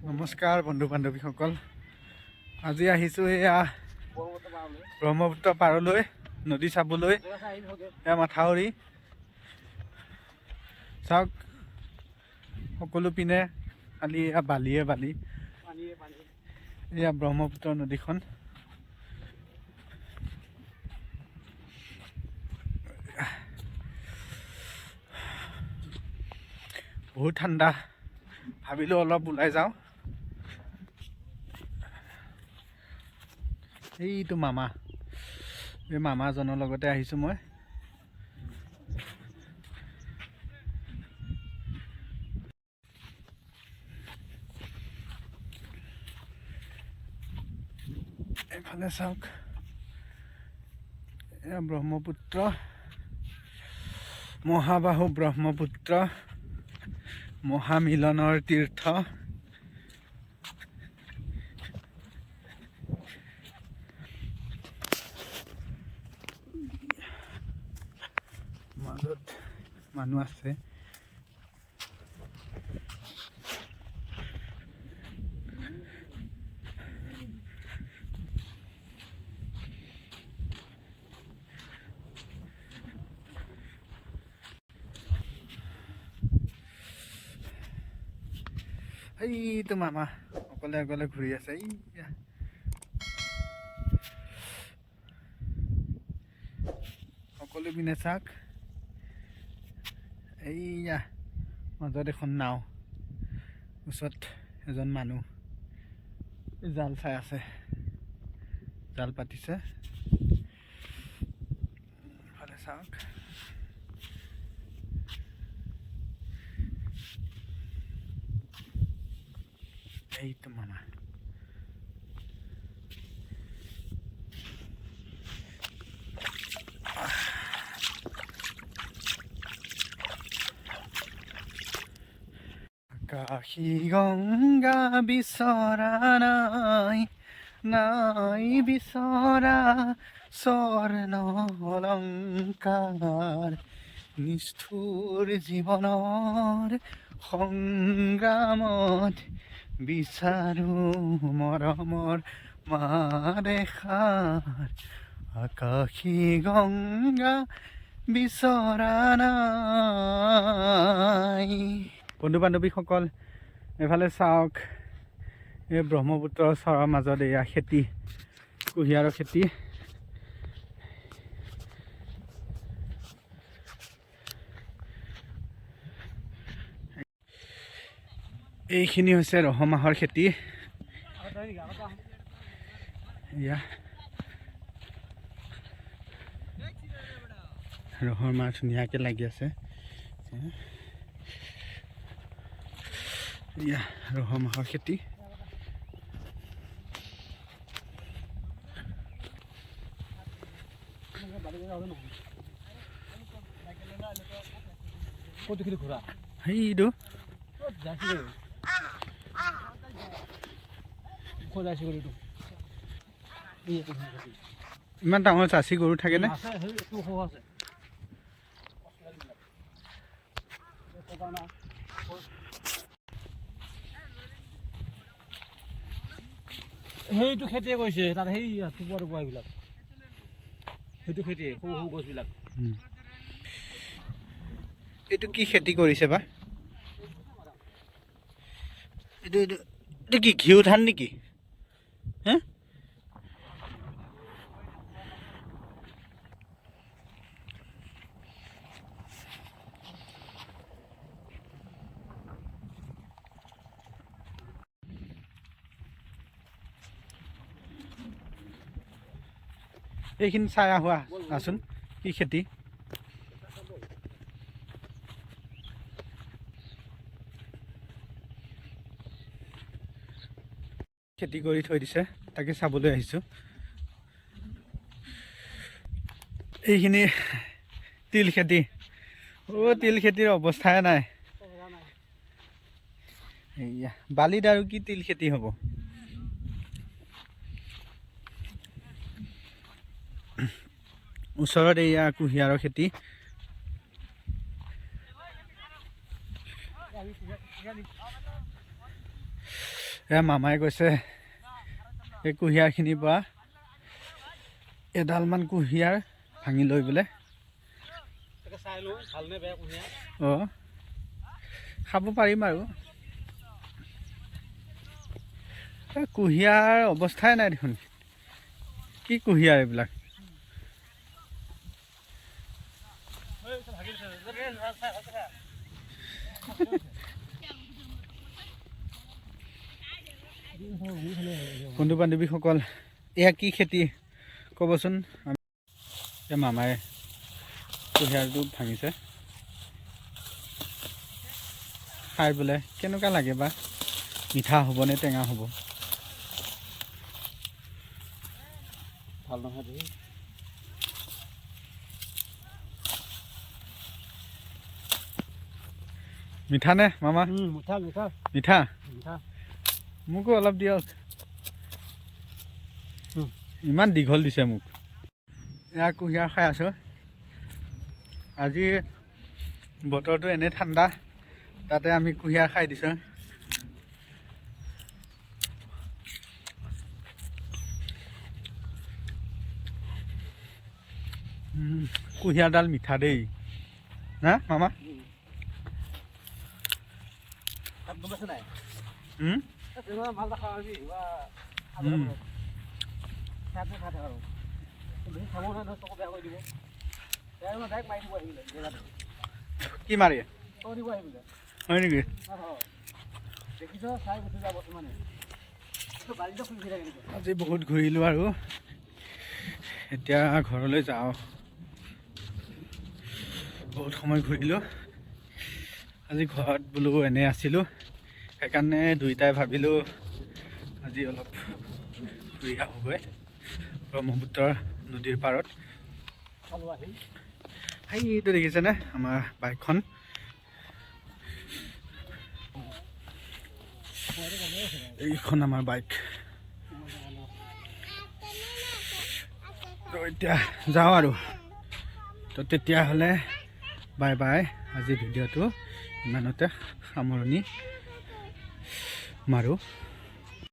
নমস্কাৰ বন্ধু বান্ধৱীসকল, আজি আহিছোঁ এয়া ব্ৰহ্মপুত্ৰ পাৰলৈ নদী চাবলৈ। এয়া মাথাউৰি চাওক, সকলো পিনে খালি এয়া বালিয়ে বালি। এয়া ব্ৰহ্মপুত্ৰ নদীখন। বহুত ঠাণ্ডা, ভাবিলোঁ অলপ ওলাই যাওঁ। এইটো মামা, এই মামাজনৰ লগতে আহিছোঁ মই। এইফালে চাওক, এয়া ব্ৰহ্মপুত্ৰ, মহাবাহু ব্ৰহ্মপুত্ৰ, মহামিলনৰ তীৰ্থ। মাজত মানুহ আছে। এইটো মামা অকলে অকলে ঘূৰি আছে। সকলো পিনে চাওক, এইয়া মাজত এখন নাও, ওচৰত এজন মানুহ জাল চাই আছে, জাল পাতিছে। ইফালে চাওক, এইটো মামা। আকাশী গংগা বিচৰা নাই, নাই বিচৰা স্বৰ্ণ অলংকাৰ, নিষ্ঠুৰ জীৱনৰ সংগ্ৰামত বিচাৰো মৰমৰ মাদেখাৰ। আকাশী গংগা বিচৰা নাই। বন্ধু বান্ধৱীসকল, এফালে চাওক, এই ব্ৰহ্মপুত্ৰৰ চৰৰ মাজত এয়া খেতি, কুঁহিয়াৰৰ খেতি। এইখিনি হৈছে ৰহ মাহৰ খেতি। এয়া ৰহৰ মাহ ধুনীয়াকৈ লাগি আছে। এয়া ৰহ মাহৰ খেতি। সেইটো ইমান ডাঙৰ চাচি গৰু থাকেনে? সেইটো খেতিয়ে কৰিছে তাত, সেই পোৱা এইবিলাক, সেইটো খেতিয়ে সৰু সৰু গছবিলাক। এইটো কি খেতি কৰিছে বা? এইটো এইটো এইটো কি ঘিউ ধান নেকি? হে, এইখিনি চাই আহোঁ আচোন, কি খেতি? খেতি কৰি থৈ দিছে, তাকে চাবলৈ আহিছোঁ। এইখিনি তিল খেতি। তিল খেতিৰ অৱস্থাই নাই। এয়া বালিত আৰু কি তিল খেতি হ'ব? ওচৰত এয়া কুঁহিয়াৰৰ খেতি। মামাই কৈছে এই কুঁহিয়াৰখিনিৰ পৰা এডালমান কুঁহিয়াৰ ভাঙি লৈ বোলে চাই লওঁ ভালনে বেয়া কুঁহিয়াৰ। অঁ খাব পাৰিম আৰু কুঁহিয়াৰ অৱস্থাই নাই দেখোন। কি কুঁহিয়াৰ এইবিলাক? বন্ধু বান্ধৱীসকল এয়া কি খেতি ক'বচোন? মামাই কুঁহিয়াৰটো ভাঙিছে, খাই বোলে কেনেকুৱা লাগে বা, মিঠা হ'বনে টেঙা হ'ব? ভাল নহয় দেই। মিঠা নে মামা? মিঠা মিঠা মিঠা? মিঠা। মোকো অলপ দিয়ক। ইমান দীঘল দিছে মোক। এয়া কুঁহিয়াৰ খাই আছোঁ। আজি বতৰটো এনে ঠাণ্ডা, তাতে আমি কুঁহিয়াৰ খাই দিছোঁ। কুঁহিয়াৰডাল মিঠা দেই না মামা? ভাল দেখা পাবি বা খাই থাক আৰু বেছি খাব নহয়, চকু বেয়া কৰি দিব। ডাইৰেক্ট মাৰি দিব আহিলে জেগাটো। কি মাৰি দিব আহিলে হয় নেকি? দেখিছ চাই গুচি যাব মানে বাৰীটো খুলি থাকে। আজি বহুত ঘূৰিলোঁ আৰু এতিয়া ঘৰলৈ যাওঁ। বহুত সময় ঘূৰিলোঁ। আজি ঘৰত বোলো এনেই আছিলোঁ, সেইকাৰণে দুয়োটাই ভাবিলোঁ আজি অলপ ঘূৰি আহোঁগৈ ব্ৰহ্মপুত্ৰ নদীৰ পাৰত। এইটো দেখিছেনে আমাৰ বাইকখন? এইখন আমাৰ বাইক। তো এতিয়া যাওঁ আৰু। তো তেতিয়াহ'লে বাই বাই। আজি ভিডিঅ'টো ইমানতে সামৰণি মাৰোঁ।